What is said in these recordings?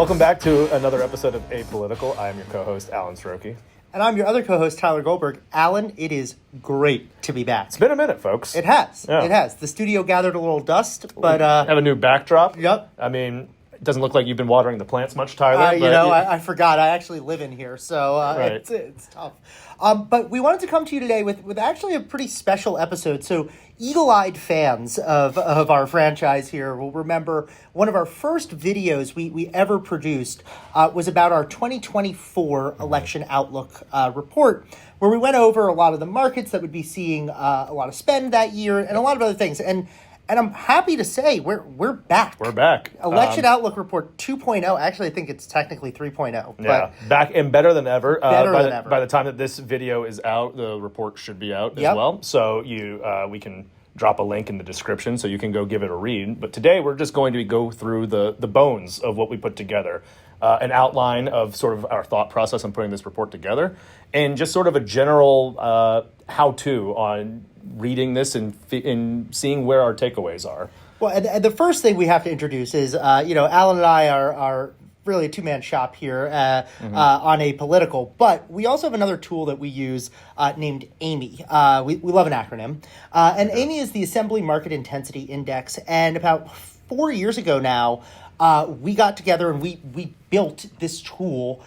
Welcome back to another episode of APolitical. I am your co-host, Alan Srochi. And I'm your other co-host, Tyler Goldberg. Alan, it is great to be back. It's been a minute, folks. It has. Yeah. It has. The studio gathered a little dust, but... have a new backdrop. Yep. I mean, it doesn't look like you've been watering the plants much, Tyler. I forgot. I actually live in here, so Right. it's tough. But we wanted to come to you today with actually a pretty special episode. So eagle-eyed fans of our franchise here will remember one of our first videos we ever produced was about our 2024 election outlook report, where we went over a lot of the markets that would be seeing a lot of spend that year and a lot of other things. And I'm happy to say we're back. We're back. Election Outlook Report 2.0. Actually, I think it's technically 3.0. Yeah, back and better than ever. Ever. By the time that this video is out, the report should be out as Yep. well. So we can drop a link in the description so you can go give it a read. But today we're just going to go through the bones of what we put together. An outline of sort of our thought process on putting this report together, and just sort of a general how-to on reading this and seeing where our takeaways are. Well, and the first thing we have to introduce is, Alan and I are really a two-man shop here on APolitical, but we also have another tool that we use named AMI. We love an acronym. And AMI is the Assembly Market Intensity Index, and about 4 years ago now, we got together and we built this tool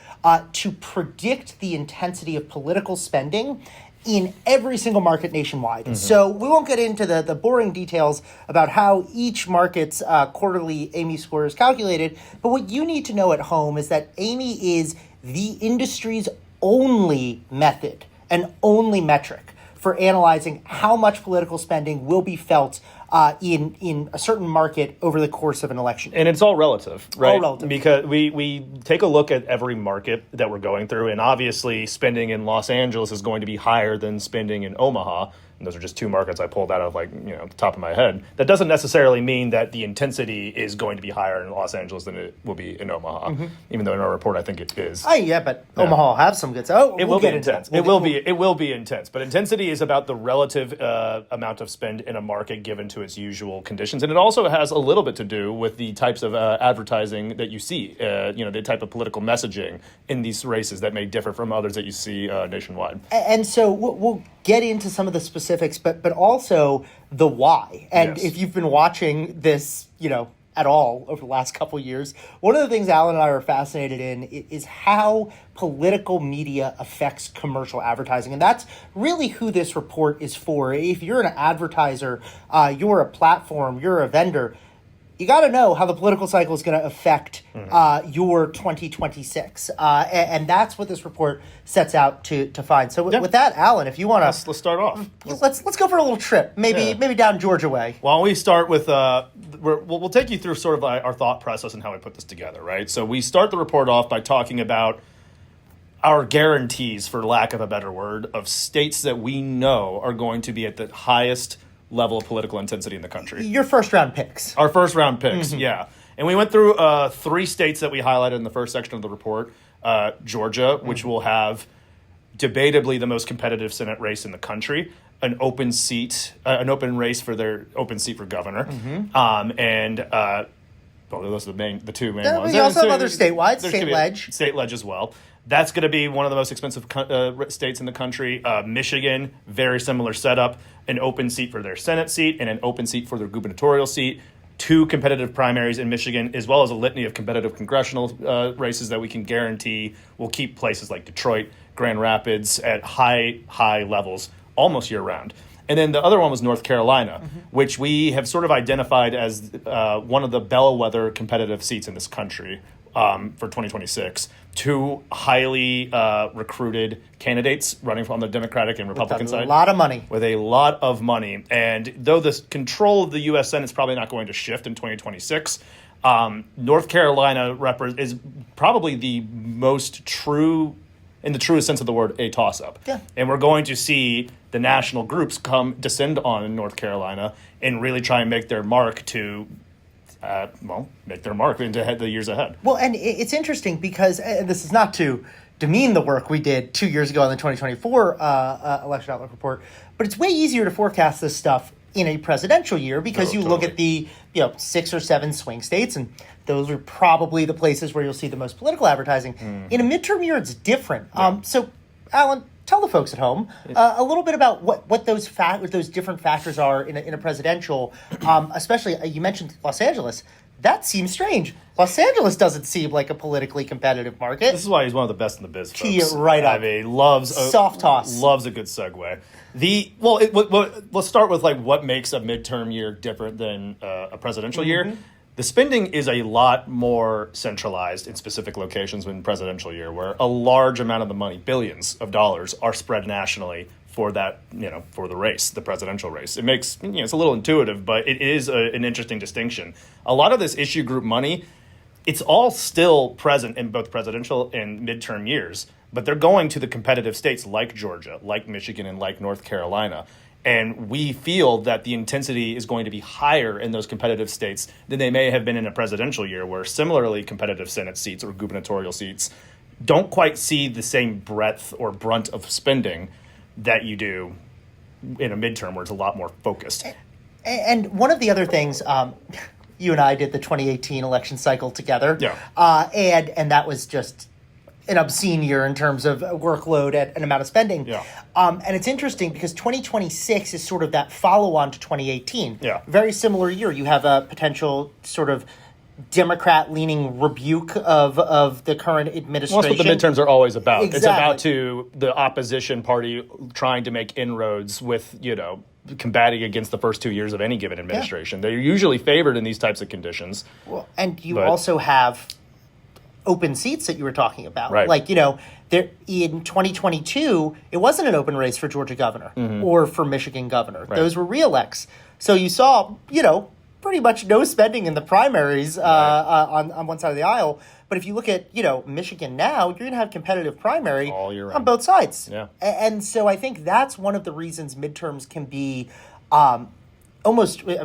to predict the intensity of political spending in every single market nationwide. Mm-hmm. So we won't get into the boring details about how each market's quarterly AMI score is calculated, but what you need to know at home is that AMI is the industry's only method and only metric for analyzing how much political spending will be felt in a certain market over the course of an election. And it's all relative, right? All relative. Because we take a look at every market that we're going through, and obviously spending in Los Angeles is going to be higher than spending in Omaha. And those are just two markets I pulled out of the top of my head. That doesn't necessarily mean that the intensity is going to be higher in Los Angeles than it will be in Omaha, even though in our report I think it is. But Omaha will have some good. It will be intense. It will be intense. But intensity is about the relative amount of spend in a market given to its usual conditions, and it also has a little bit to do with the types of advertising that you see. The type of political messaging in these races that may differ from others that you see nationwide. And so we'll get into some of the specifics, but also the why. And Yes. if you've been watching this, at all over the last couple of years, one of the things Alan and I are fascinated in is how political media affects commercial advertising. And that's really who this report is for. If you're an advertiser, you're a platform, you're a vendor, you got to know how the political cycle is going to affect your 2026. And that's what this report sets out to find. So with that, Alan, if you want to... Let's start off. Let's go for a little trip, maybe down Georgia way. Why don't we start with... we'll take you through sort of our thought process and how we put this together, right? So we start the report off by talking about our guarantees, for lack of a better word, of states that we know are going to be at the highest level of political intensity in the country. Your first round picks. Our first round picks, yeah. And we went through 3 states that we highlighted in the first section of the report. Georgia, which will have debatably the most competitive Senate race in the country, an open race for their open seat for governor, and those are the two main ones. We also have other statewide, state ledge as well. That's going to be one of the most expensive states in the country. Michigan, very similar setup, an open seat for their Senate seat and an open seat for their gubernatorial seat. 2 competitive primaries in Michigan, as well as a litany of competitive congressional races that we can guarantee will keep places like Detroit, Grand Rapids at high levels almost year-round. And then the other one was North Carolina, which we have sort of identified as one of the bellwether competitive seats in this country for 2026. 2 highly recruited candidates running on the Democratic and Republican side. With a lot of money. With a lot of money. And though the control of the U.S. Senate is probably not going to shift in 2026, North Carolina is probably the most true, in the truest sense of the word, a toss-up. Yeah. And we're going to see the national groups descend on North Carolina and really try and make their mark into the years ahead. Well, and it's interesting because, and this is not to demean the work we did 2 years ago on the 2024 election outlook report, but it's way easier to forecast this stuff in a presidential year because you look at the 6 or 7 swing states, and those are probably the places where you'll see the most political advertising. In a midterm year, it's different. So, Alan, tell the folks at home a little bit about what those different factors are in a presidential, especially you mentioned Los Angeles. That seems strange. Los Angeles doesn't seem like a politically competitive market. This is why he's one of the best in the biz, folks. Tee it right up. I mean, loves soft toss. Loves a good segue. Let's start with what makes a midterm year different than a presidential year. The spending is a lot more centralized in specific locations than presidential year, where a large amount of the money, billions of dollars, are spread nationally for that, for the race, the presidential race. It makes, it's a little intuitive, but it is an interesting distinction. A lot of this issue group money, it's all still present in both presidential and midterm years, but they're going to the competitive states like Georgia, like Michigan, and like North Carolina. And we feel that the intensity is going to be higher in those competitive states than they may have been in a presidential year, where similarly competitive Senate seats or gubernatorial seats don't quite see the same breadth or brunt of spending that you do in a midterm, where it's a lot more focused. And one of the other things, you and I did the 2018 election cycle together. Yeah. And that was just an obscene year in terms of workload and amount of spending. Yeah. And it's interesting because 2026 is sort of that follow-on to 2018. Yeah. Very similar year. You have a potential sort of Democrat-leaning rebuke of the current administration. Well, that's what the midterms are always about. Exactly. It's about the opposition party trying to make inroads with, combating against the first 2 years of any given administration. They're usually favored in these types of conditions. Well, and you also have open seats that you were talking about. Right. There in 2022, it wasn't an open race for Georgia governor or for Michigan governor. Right. Those were reelects. So you saw, pretty much no spending in the primaries on one side of the aisle. But if you look at, Michigan now, you're going to have competitive primary all year on round. both sides. Yeah. And so I think that's one of the reasons midterms can be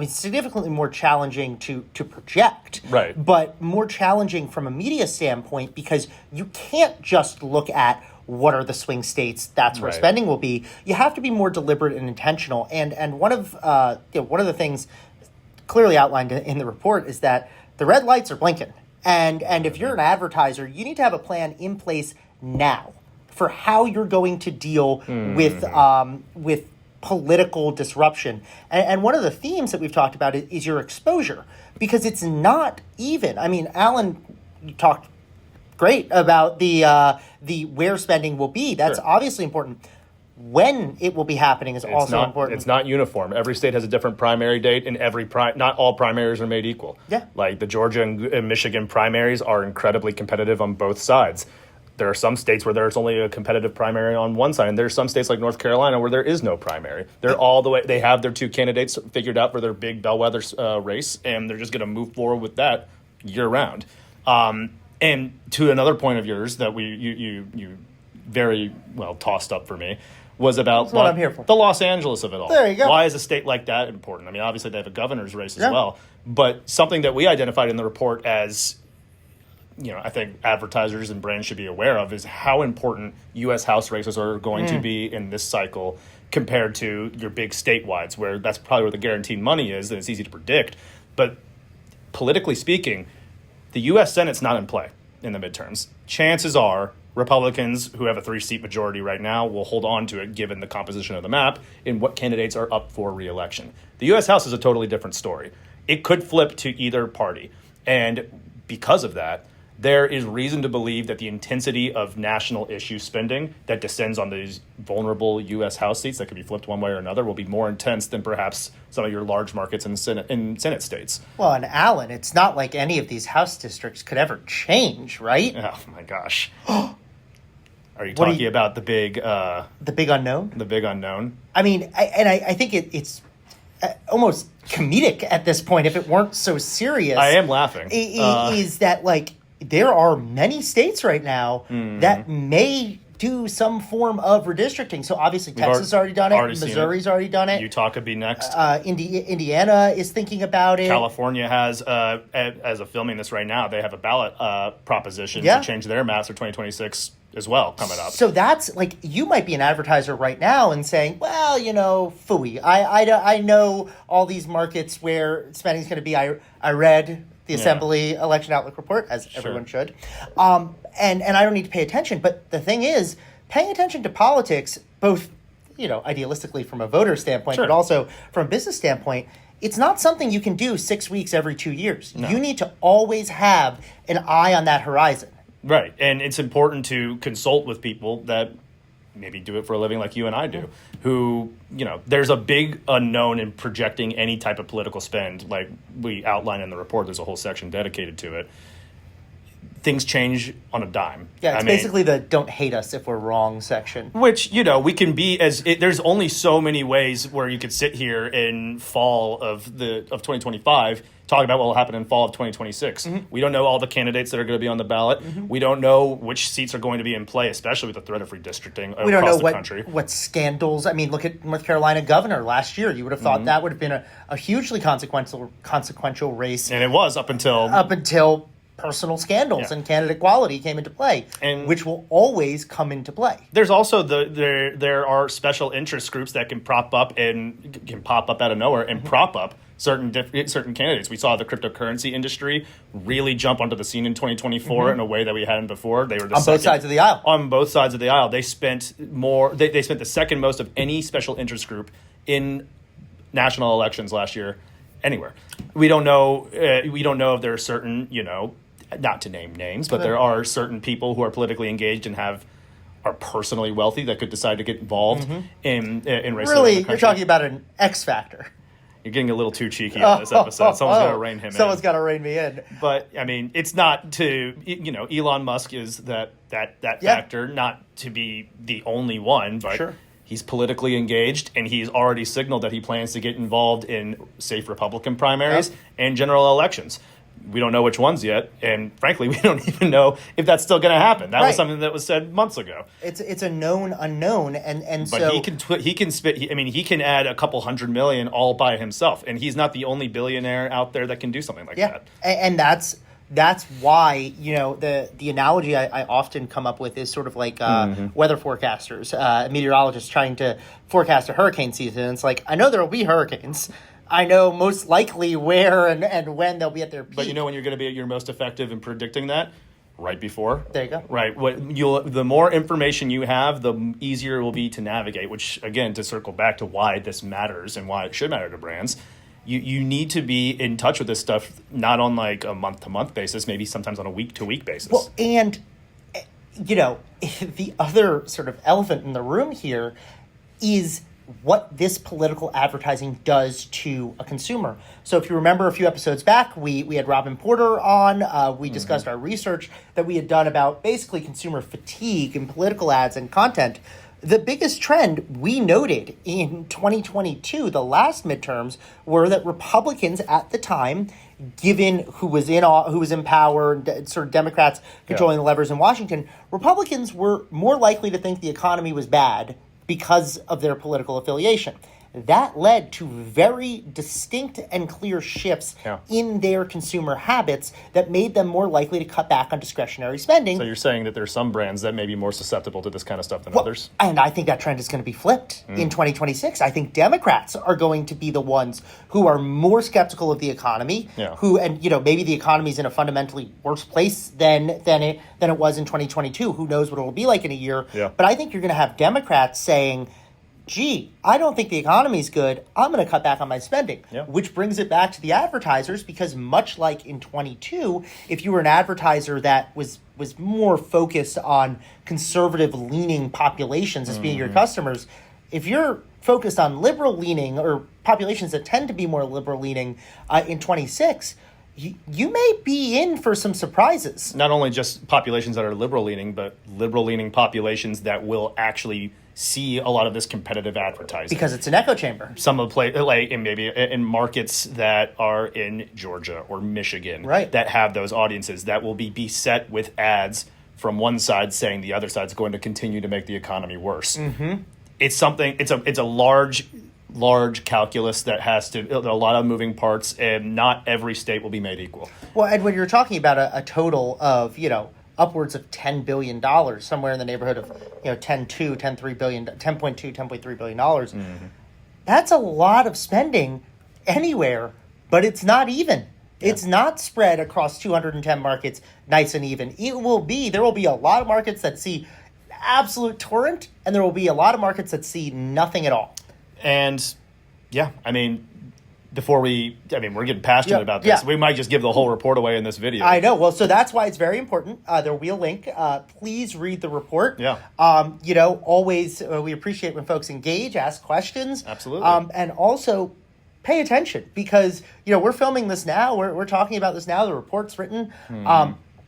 significantly more challenging to project. Right. But more challenging from a media standpoint because you can't just look at what are the swing states, that's where spending will be. You have to be more deliberate and intentional. And one of the things clearly outlined in the report is that the red lights are blinking. And if you're an advertiser, you need to have a plan in place now for how you're going to deal with political disruption. And one of the themes that we've talked about is your exposure, because it's not even. I mean, Alan, you talked great about the where spending will be. That's obviously important. When it will be happening is also important. It's not uniform. Every state has a different primary date, and not all primaries are made equal. Yeah. Like the Georgia and Michigan primaries are incredibly competitive on both sides. There are some states where there's only a competitive primary on one side, and there's some states like North Carolina where there is no primary. They're all the way. They have their 2 candidates figured out for their big bellwether race, and they're just going to move forward with that year round. And to another point of yours that you very well tossed up for me was about That's what I'm here for. The Los Angeles of it all. There you go. Why is a state like that important? I mean, obviously they have a governor's race as well, but something that we identified in the report as, I think advertisers and brands should be aware of is how important U.S. House races are going to be in this cycle compared to your big statewide, where that's probably where the guaranteed money is, and it's easy to predict. But politically speaking, the U.S. Senate's not in play in the midterms. Chances are Republicans, who have a 3-seat majority right now, will hold on to it given the composition of the map and what candidates are up for re-election. The U.S. House is a totally different story. It could flip to either party. And because of that, there is reason to believe that the intensity of national issue spending that descends on these vulnerable U.S. House seats that could be flipped one way or another will be more intense than perhaps some of your large markets in Senate states. Well, and Alan, it's not like any of these House districts could ever change, right? Oh, my gosh. Are you talking about the big unknown? The big unknown. I mean, I think it's almost comedic at this point. If it weren't so serious, I am laughing. Is that there are many states right now that may do some form of redistricting. So obviously Texas has already done it. Missouri's already done it. Utah could be next. Indiana is thinking about it. California has, as of filming this right now, they have a ballot proposition to change their maps for 2026 as well coming up. So that's like, you might be an advertiser right now and saying, well, phooey. I know all these markets where spending is going to be. I read the Assembly Election Outlook Report, as everyone should. And I don't need to pay attention. But the thing is, paying attention to politics, both, idealistically from a voter standpoint, but also from a business standpoint, it's not something you can do 6 weeks every 2 years. No. You need to always have an eye on that horizon. Right. And it's important to consult with people that maybe do it for a living like you and I do, who, there's a big unknown in projecting any type of political spend. Like we outline in the report, there's a whole section dedicated to it. Things change on a dime. Yeah, it's basically the don't hate us if we're wrong section. Which, we can be there's only so many ways where you could sit here in fall of 2025 talking about what will happen in fall of 2026. Mm-hmm. We don't know all the candidates that are going to be on the ballot. Mm-hmm. We don't know which seats are going to be in play, especially with the threat of redistricting across the country. What scandals. I mean, look at North Carolina governor last year. You would have thought that would have been a hugely consequential race. And it was up until personal scandals and candidate quality came into play, which will always come into play. There's also there are special interest groups that can prop up and can pop up out of nowhere and prop up certain candidates. We saw the cryptocurrency industry really jump onto the scene in 2024 in a way that we hadn't before. They were on both sides of the aisle. On both sides of the aisle, they spent more. They spent the second most of any special interest group in national elections last year. Anywhere, we don't know. We don't know if there are certain, not to name names, but there are certain people who are politically engaged and are personally wealthy that could decide to get involved in races. Really, you're talking about an X factor. You're getting a little too cheeky on this episode. Someone's got to rein him in. Someone's got to rein me in. But I mean, it's not to Elon Musk is that factor, not to be the only one, but he's politically engaged and he's already signaled that he plans to get involved in safe Republican primaries and general elections. We don't know which ones yet, and frankly, we don't even know if that's still going to happen. That was something that was said months ago. It's a known unknown, and but so he can spit. He can add a couple $100 million all by himself, and he's not the only billionaire out there that can do something like that. And that's why the analogy I often come up with is sort of like weather forecasters, meteorologists trying to forecast a hurricane season. It's like, I know there will be hurricanes. I know most likely where and when they'll be at their peak. But when you're going to be at your most effective in predicting that? Right before. There you go. Right. The more information you have, the easier it will be to navigate, which, again, to circle back to why this matters and why it should matter to brands, you need to be in touch with this stuff, not on like a month-to-month basis, maybe sometimes on a week-to-week basis. Well, and, the other sort of elephant in the room here is what this political advertising does to a consumer. So if you remember a few episodes back, we had Robin Porter on. We discussed our research that we had done about basically consumer fatigue in political ads and content. The biggest trend we noted in 2022, the last midterms, were that Republicans at the time, given who was in power, sort of Democrats controlling the levers in Washington, Republicans were more likely to think the economy was bad because of their political affiliation. That led to very distinct and clear shifts in their consumer habits that made them more likely to cut back on discretionary spending. So you're saying that there's some brands that may be more susceptible to this kind of stuff than others? And I think that trend is going to be flipped in 2026. I think Democrats are going to be the ones who are more skeptical of the economy, maybe the economy is in a fundamentally worse place than it was in 2022. Who knows what it will be like in a year? Yeah. But I think you're going to have Democrats saying, gee, I don't think the economy's good. I'm going to cut back on my spending, which brings it back to the advertisers, because much like in 22, if you were an advertiser that was more focused on conservative-leaning populations as being your customers, if you're focused on liberal-leaning or populations that tend to be more liberal-leaning in 26, you may be in for some surprises. Not only just populations that are liberal-leaning, but liberal-leaning populations that will actually see a lot of this competitive advertising. Because it's an echo chamber. Some of in markets that are in Georgia or Michigan that have those audiences that will be beset with ads from one side saying the other side's going to continue to make the economy worse. It's something. It's a large calculus that has a lot of moving parts, and not every state will be made equal. Well, and when you're talking about a total of, upwards of $10 billion, somewhere in the neighborhood of, $10.2 billion, that's a lot of spending anywhere, but it's not even. It's not spread across 210 markets nice and even. There will be a lot of markets that see absolute torrent, and there will be a lot of markets that see nothing at all. And we're getting passionate about this. Yeah. We might just give the whole report away in this video. I know. Well, so that's why it's very important. There will be a link. Please read the report. Yeah. Always we appreciate when folks engage, ask questions. Absolutely. And also pay attention, because, we're filming this now. We're talking about this now. The report's written.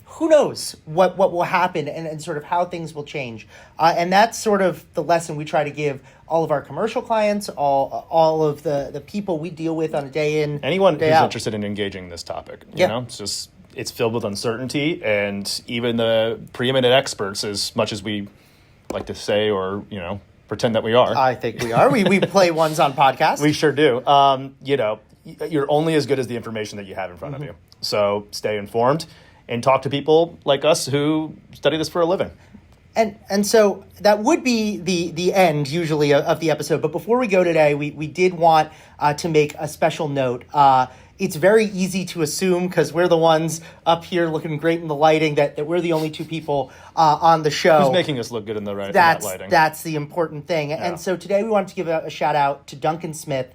Who knows what will happen and sort of how things will change. And that's sort of the lesson we try to give all of our commercial clients, all of the people we deal with on a day in, anyone day who's out. interested in engaging this topic. It's filled with uncertainty, and even the preeminent experts, as much as we like to say or pretend that we are. I think we are. We play ones on podcasts. We sure do. You're only as good as the information that you have in front of you. So stay informed and talk to people like us who study this for a living. And so that would be the end usually of the episode. But before we go today, we did want to make a special note. It's very easy to assume, because we're the ones up here looking great in the lighting, that we're the only two people on the show. Who's making us look good in that lighting? That's the important thing. Yeah. And so today we wanted to give a shout out to Duncan Smith,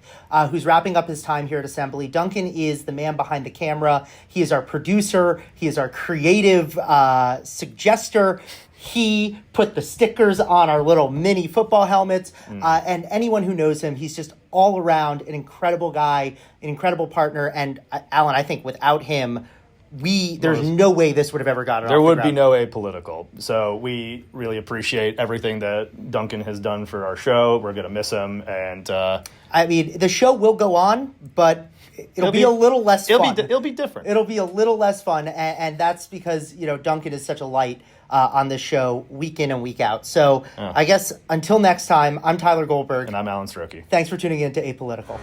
who's wrapping up his time here at Assembly. Duncan is the man behind the camera. He is our producer. He is our creative suggester. He put the stickers on our little mini football helmets. And anyone who knows him, he's just all around an incredible guy, an incredible partner. And Alan, I think without him, there's no way this would have ever gotten off the ground. There would be no APolitical. So we really appreciate everything that Duncan has done for our show. We're going to miss him. And the show will go on, but it'll be a little less fun. It'll be different. It'll be a little less fun. And that's because, Duncan is such a light on this show week in and week out. So I guess until next time, I'm Tyler Goldberg. And I'm Alan Srochi. Thanks for tuning in to APolitical.